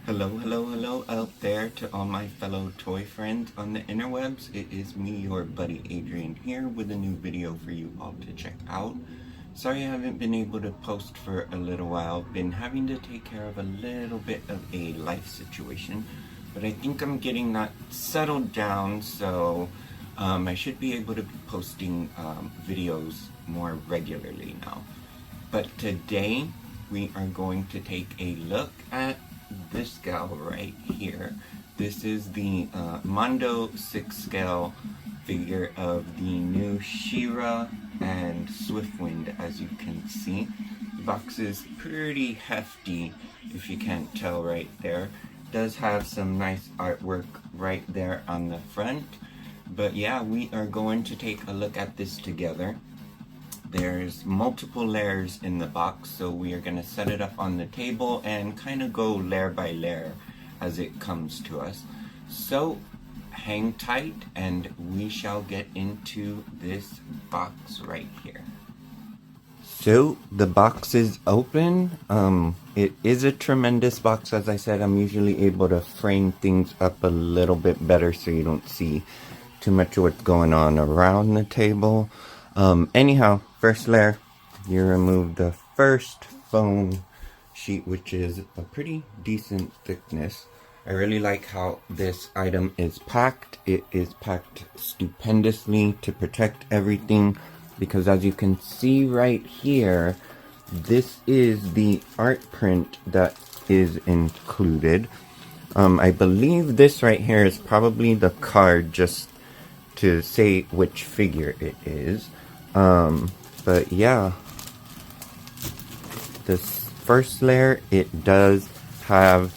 Hello, hello, hello out there to all my fellow toy friends on the interwebs. It is me, your buddy Adrian here with a new video for you all to check out. Sorry I haven't been able to post for a little while. Been having to take care of a little bit of a life situation, but I think I'm getting that settled down, so I should be able to be posting videos more regularly now. But today we are going to take a look at this gal right here. This is the Mondo 6 scale figure of the new Shira and SwiftWind, as you can see. The box is pretty hefty, if you can't tell right there. Does have some nice artwork right there on the front. But yeah, we are going to take a look at this together. There's multiple layers in the box, so we are going to set it up on the table and kind of go layer by layer as it comes to us. So hang tight and we shall get into this box right here. So the box is open. It is a tremendous box. As I said, I'm usually able to frame things up a little bit better so you don't see too much of what's going on around the table. Anyhow, first layer, you remove the first foam sheet, which is a pretty decent thickness. I really like how this item is packed. It is packed stupendously to protect everything, because as you can see right here, this is the art print that is included. I believe this right here is probably the card just to say which figure it is. But yeah, this first layer, it does have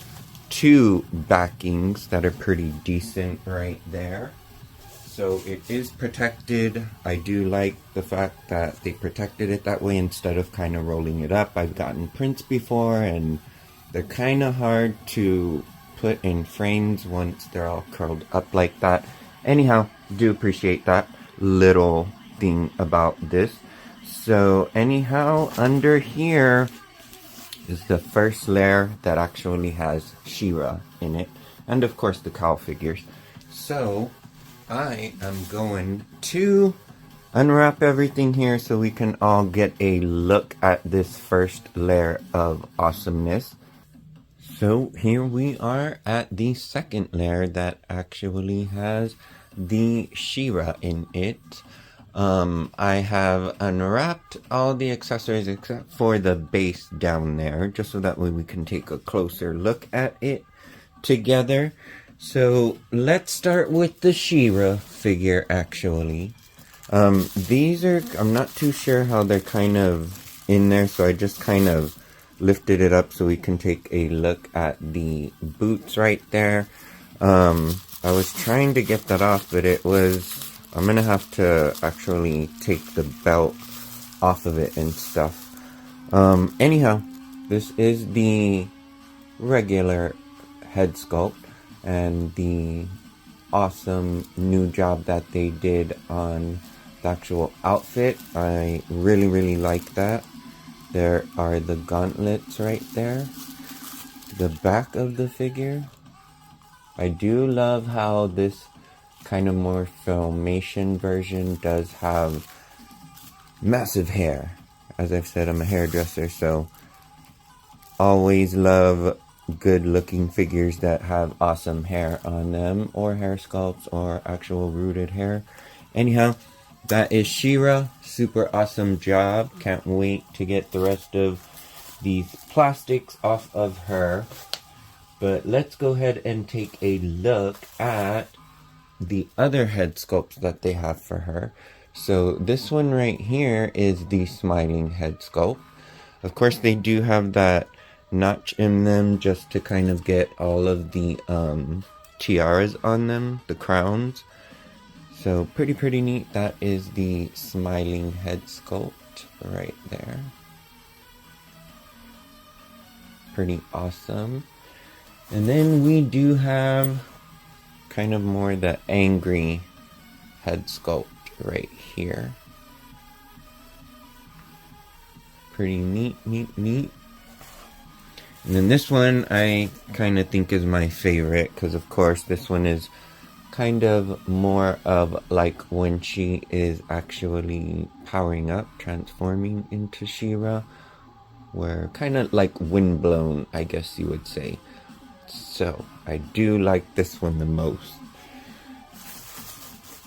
two backings that are pretty decent right there. So it is protected. I do like the fact that they protected it that way instead of kind of rolling it up. I've gotten prints before and they're kind of hard to put in frames once they're all curled up like that. Anyhow, do appreciate that little thing about this. So anyhow, under here is the first layer that actually has Shira in it, and of course the cow figures. So I am going to unwrap everything here so we can all get a look at this first layer of awesomeness. So here we are at the second layer that actually has the Shira in it. I have unwrapped all the accessories except for the base down there, just so that way we can take a closer look at it together. So let's start with the Shira figure actually. These are, I'm not too sure how they're kind of in there, so I just kind of lifted it up so we can take a look at the boots right there. I was trying to get that off, but it was, I'm gonna have to actually take the belt off of it and stuff. Anyhow, this is the regular head sculpt and the awesome new job that they did on the actual outfit. I really like that. There are the gauntlets right there. The back of the figure. I do love how this kind of more filmation version does have massive hair. As I've said, I'm a hairdresser, so always love good looking figures that have awesome hair on them, or hair sculpts, or actual rooted hair. Anyhow, that is Shira. Super awesome job. Can't wait to get the rest of these plastics off of her. But let's go ahead and take a look at the other head sculpts that they have for her. So this one right here is the smiling head sculpt. Of course, they do have that notch in them just to kind of get all of the tiaras on them, the crowns. So pretty neat. That is the smiling head sculpt right there. Pretty awesome. And then we do have kind of more the angry head sculpt right here. Pretty neat. And then this one I kind of think is my favorite, because of course this one is kind of more of like when she is actually powering up, transforming into Shira, where kind of like windblown, I guess you would say. So I do like this one the most.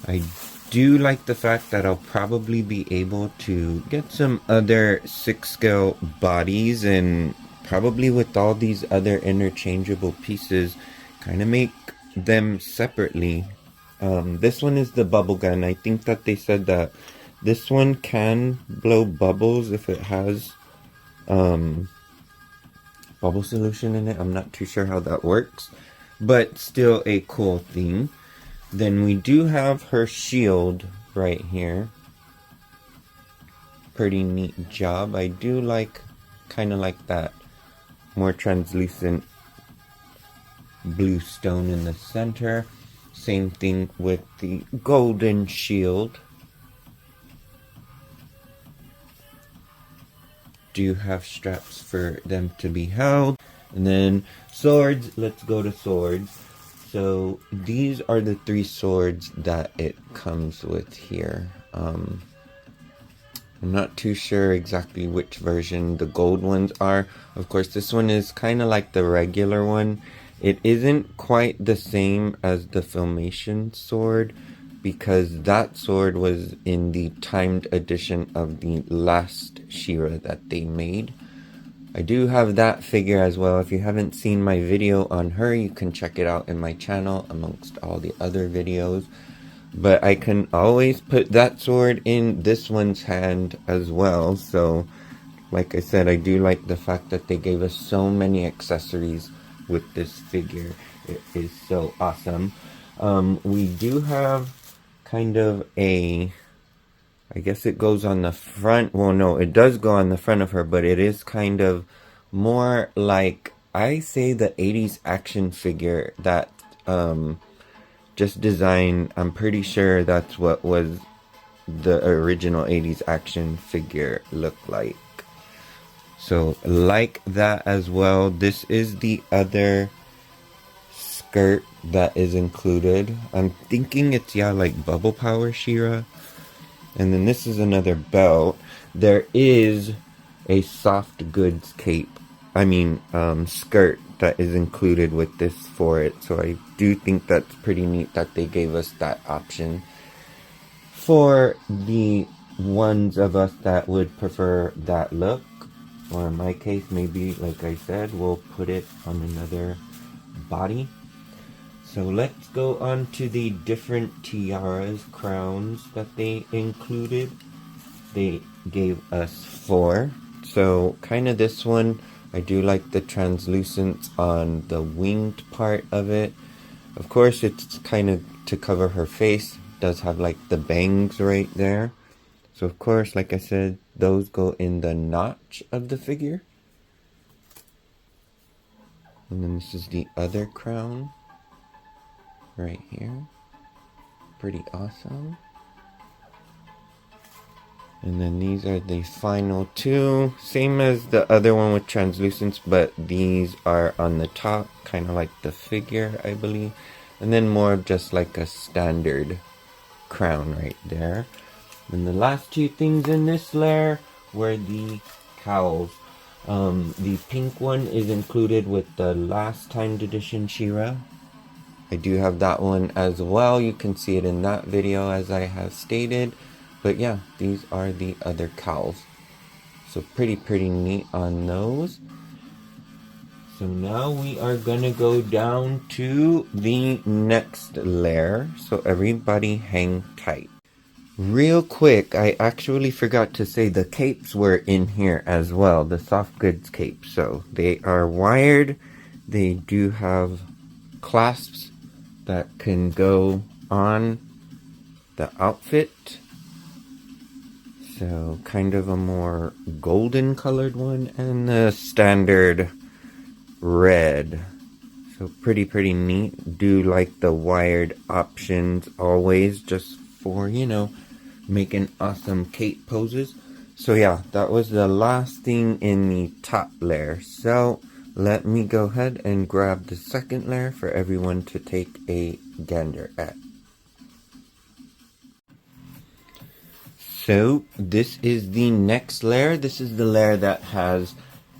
I do like the fact that I'll probably be able to get some other 6 scale bodies, and probably with all these other interchangeable pieces, kind of make them separately. This one is the bubble gun. I think that they said that this one can blow bubbles if it has bubble solution in it. I'm not too sure how that works, but still a cool thing. Then we do have her shield right here. Pretty neat job. I do like, kind of like that more translucent blue stone in the center. Same thing with the golden shield. Do have straps for them to be held. And then swords, let's go to swords. So these are the 3 swords that it comes with here. I'm not too sure exactly which version the gold ones are. Of course, this one is kind of like the regular one. It isn't quite the same as the Filmation sword, because that sword was in the timed edition of the last Shira that they made. I do have that figure as well. If you haven't seen my video on her, you can check it out in my channel amongst all the other videos. But I can always put that sword in this one's hand as well. So, like I said, I do like the fact that they gave us so many accessories with this figure. It is so awesome. We do have kind of a, I guess it goes on the front. Well, no, it does go on the front of her, but it is kind of more like, I say, the 80s action figure that just designed. I'm pretty sure that's what was the original 80s action figure looked like. So like that as well. This is the other skirt that is included. I'm thinking it's, yeah, like Bubble Power Shira. And then this is another belt. There is a soft goods cape, skirt that is included with this for it. So I do think that's pretty neat that they gave us that option. For the ones of us that would prefer that look, or in my case, maybe, like I said, we'll put it on another body. So let's go on to the different tiaras, crowns that they included. They gave us 4. So kind of this one, I do like the translucence on the winged part of it. Of course, it's kind of to cover her face. It does have like the bangs right there. So of course, like I said, those go in the notch of the figure. And then this is the other crown right here. Pretty awesome. And then these are the final 2. Same as the other one with translucence, but these are on the top, kind of like the figure, I believe. And then more of just like a standard crown right there. And the last 2 things in this layer were the cowls. The pink one is included with the last timed edition Shira. I do have that one as well. You can see it in that video, as I have stated. But yeah, these are the other cowls. So pretty neat on those. So now we are gonna go down to the next layer. So everybody hang tight. Real quick, I actually forgot to say the capes were in here as well, the soft goods capes. So they are wired. They do have clasps that can go on the outfit. So kind of a more golden colored one, and the standard red. So pretty neat. Do like the wired options always, just for, you know, making awesome cape poses. So yeah, that was the last thing in the top layer. So let me go ahead and grab the second layer for everyone to take a gander at. So this is the next layer. This is the layer that has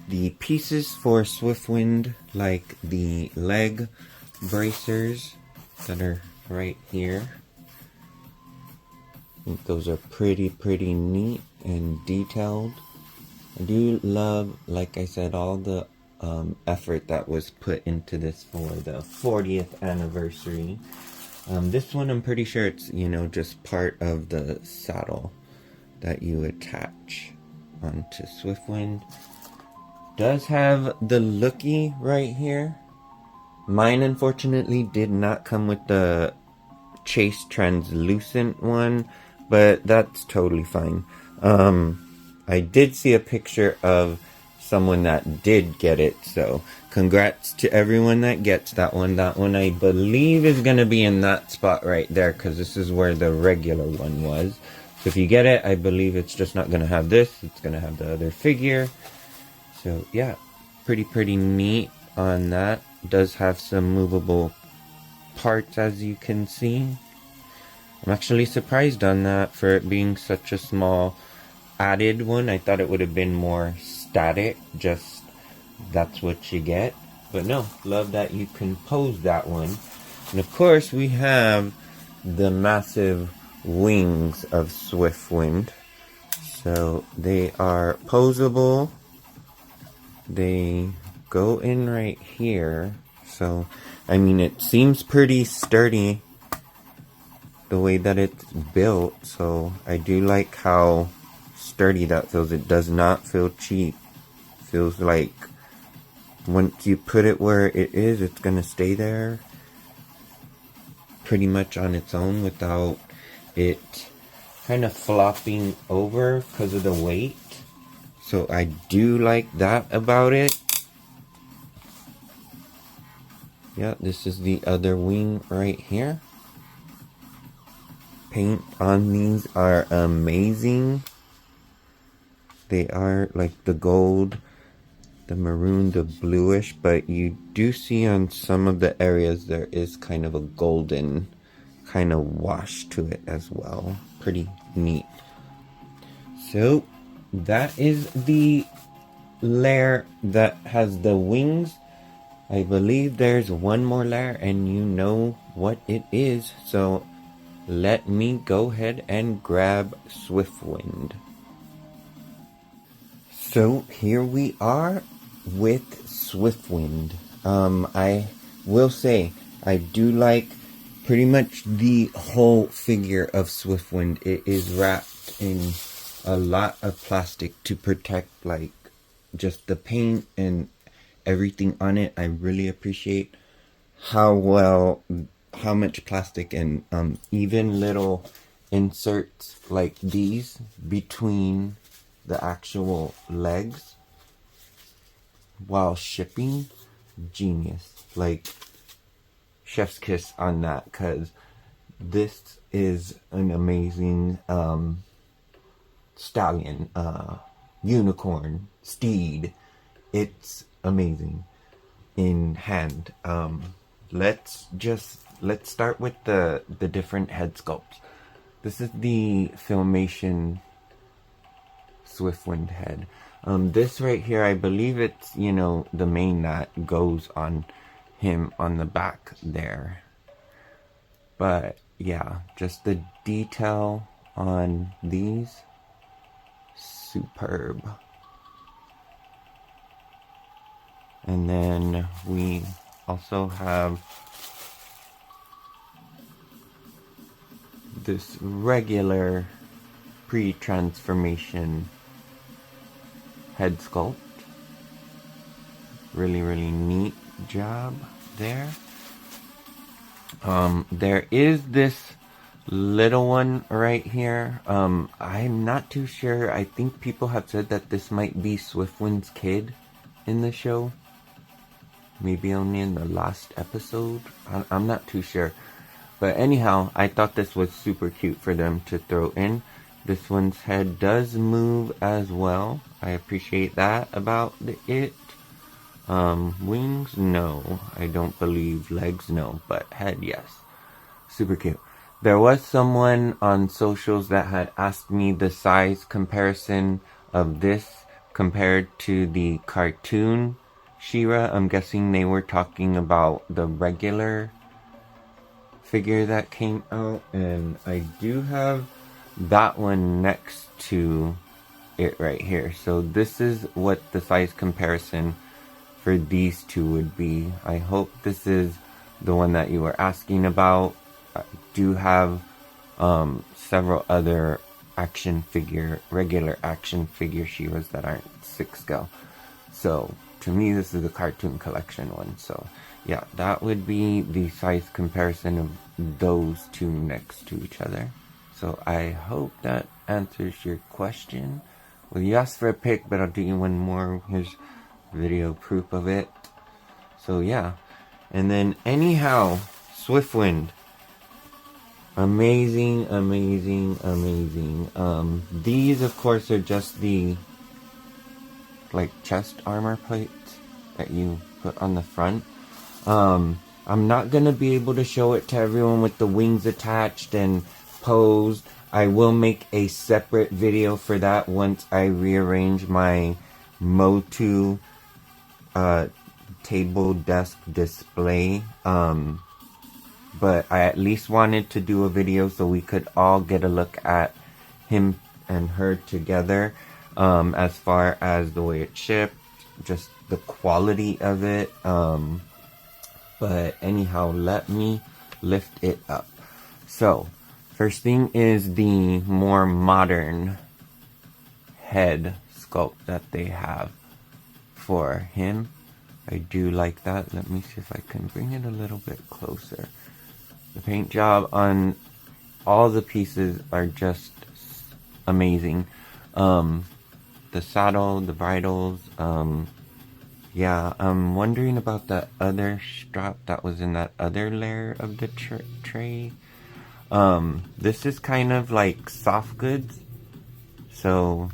the pieces for SwiftWind, like the leg bracers that are right here. I think those are pretty neat and detailed. I do love, like I said, all the effort that was put into this for the 40th anniversary. This one, I'm pretty sure it's, just part of the saddle that you attach onto SwiftWind. Does have the lookie right here. Mine, unfortunately, did not come with the Chase translucent one, but that's totally fine. I did see a picture of someone that did get it, so congrats to everyone that gets that one. That one, I believe, is going to be in that spot right there, because this is where the regular one was. So if you get it, I believe it's just not going to have this. It's going to have the other figure. So yeah, pretty neat on that. Does have some movable parts, as you can see. I'm actually surprised on that for it being such a small added one. I thought it would have been more static, just that's what you get. But no, love that you can pose that one. And of course we have the massive wings of SwiftWind. So they are posable. They go in right here. So, I mean, it seems pretty sturdy the way that it's built. So I do like how sturdy that feels. It does not feel cheap. Feels like once you put it where it is, it's gonna stay there pretty much on its own without it kind of flopping over because of the weight. So I do like that about it. Yeah, this is the other wing right here. Paint on these are amazing. They are like the gold, the maroon, the bluish, but you do see on some of the areas there is kind of a golden kind of wash to it as well. Pretty neat. So that is the layer that has the wings. I believe there's one more layer and you know what it is. So let me go ahead and grab SwiftWind. So here we are with SwiftWind. I will say I do like pretty much the whole figure of SwiftWind. It is wrapped in a lot of plastic to protect like just the paint and everything on it. I really appreciate how much plastic and even little inserts like these between the actual legs while shipping. Genius. Like, chef's kiss on that, because this is an amazing stallion, unicorn, steed. It's amazing in hand. Let's start with the different head sculpts. This is the Filmation SwiftWind head. This right here, I believe it's, the mane that goes on him on the back there. But yeah, just the detail on these, superb. And then we also have this regular pre-transformation head sculpt. Really neat job there. There is this little one right here. I'm not too sure. I think people have said that this might be SwiftWind's kid in the show. Maybe only in the last episode. I'm not too sure. But anyhow, I thought this was super cute for them to throw in. This one's head does move as well. I appreciate that about it. Wings, no. I don't believe. Legs, no. But head, yes. Super cute. There was someone on socials that had asked me the size comparison of this compared to the cartoon Shira. I'm guessing they were talking about the regular figure that came out, and I do have that one next to it right here. So this is what the size comparison for these two would be. I hope this is the one that you were asking about. I do have several other regular action figure Shiras that aren't 6 scale. So to me, this is a cartoon collection one. So yeah, that would be the size comparison of those two next to each other. So I hope that answers your question. Well, you asked for a pic, but I'll do you one more. Here's video proof of it. So yeah, and then anyhow, SwiftWind, amazing. These of course are just the like chest armor plates that you put on the front. I'm not gonna be able to show it to everyone with the wings attached and posed. I will make a separate video for that once I rearrange my Motu table desk display. But I at least wanted to do a video so we could all get a look at him and her together, as far as the way it shipped, just the quality of it. But anyhow, let me lift it up. So first thing is the more modern head sculpt that they have for him. I do like that. Let me see if I can bring it a little bit closer. The paint job on all the pieces are just amazing. The saddle, the bridles, yeah, I'm wondering about that other strap that was in that other layer of the tray. This is kind of like soft goods, so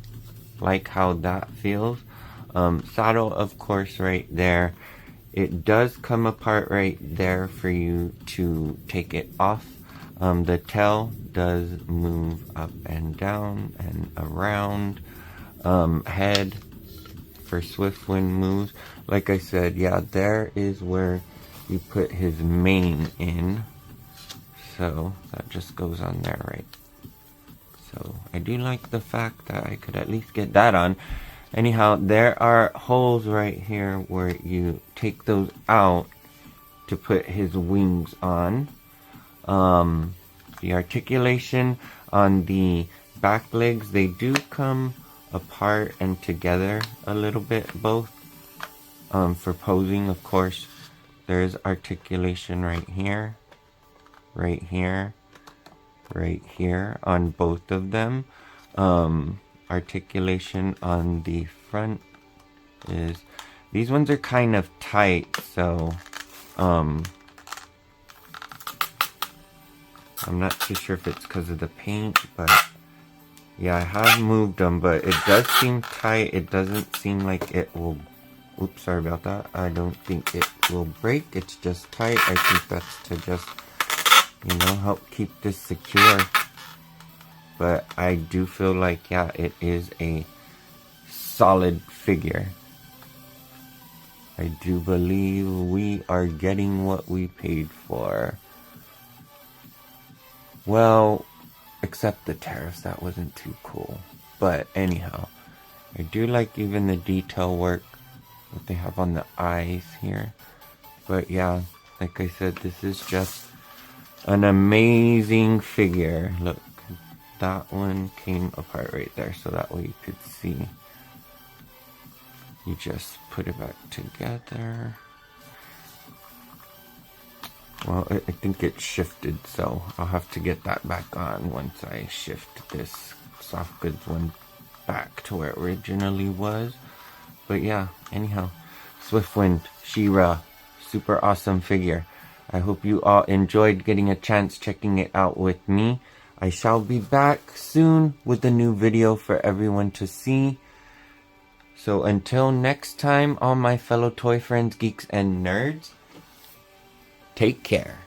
like how that feels. Saddle, of course, right there. It does come apart right there for you to take it off. The tail does move up and down and around. Head for SwiftWind moves. Like I said, yeah, there is where you put his mane in. So that just goes on there, right? So I do like the fact that I could at least get that on. Anyhow, there are holes right here where you take those out to put his wings on. The articulation on the back legs, they do come apart and together a little bit, both. For posing, of course, there's articulation right here, right here, right here on both of them. Articulation on the front is, these ones are kind of tight, so I'm not too sure if it's because of the paint, but yeah, I have moved them, but it does seem tight. It doesn't seem like it will, oops, sorry about that. I don't think it will break. It's just tight. I think that's to just, you know, help keep this secure. But I do feel like, yeah, it is a solid figure. I do believe we are getting what we paid for. Well, except the tariffs, that wasn't too cool. But anyhow, I do like even the detail work that they have on the eyes here. But yeah, like I said, this is just an amazing figure. Look, that one came apart right there, so that way you could see. You just put it back together. Well, I think it shifted, so I'll have to get that back on once I shift this soft goods one back to where it originally was. But yeah, anyhow, SwiftWind She-Ra, super awesome figure. I hope you all enjoyed getting a chance checking it out with me. I shall be back soon with a new video for everyone to see. So until next time, all my fellow toy friends, geeks, and nerds, take care.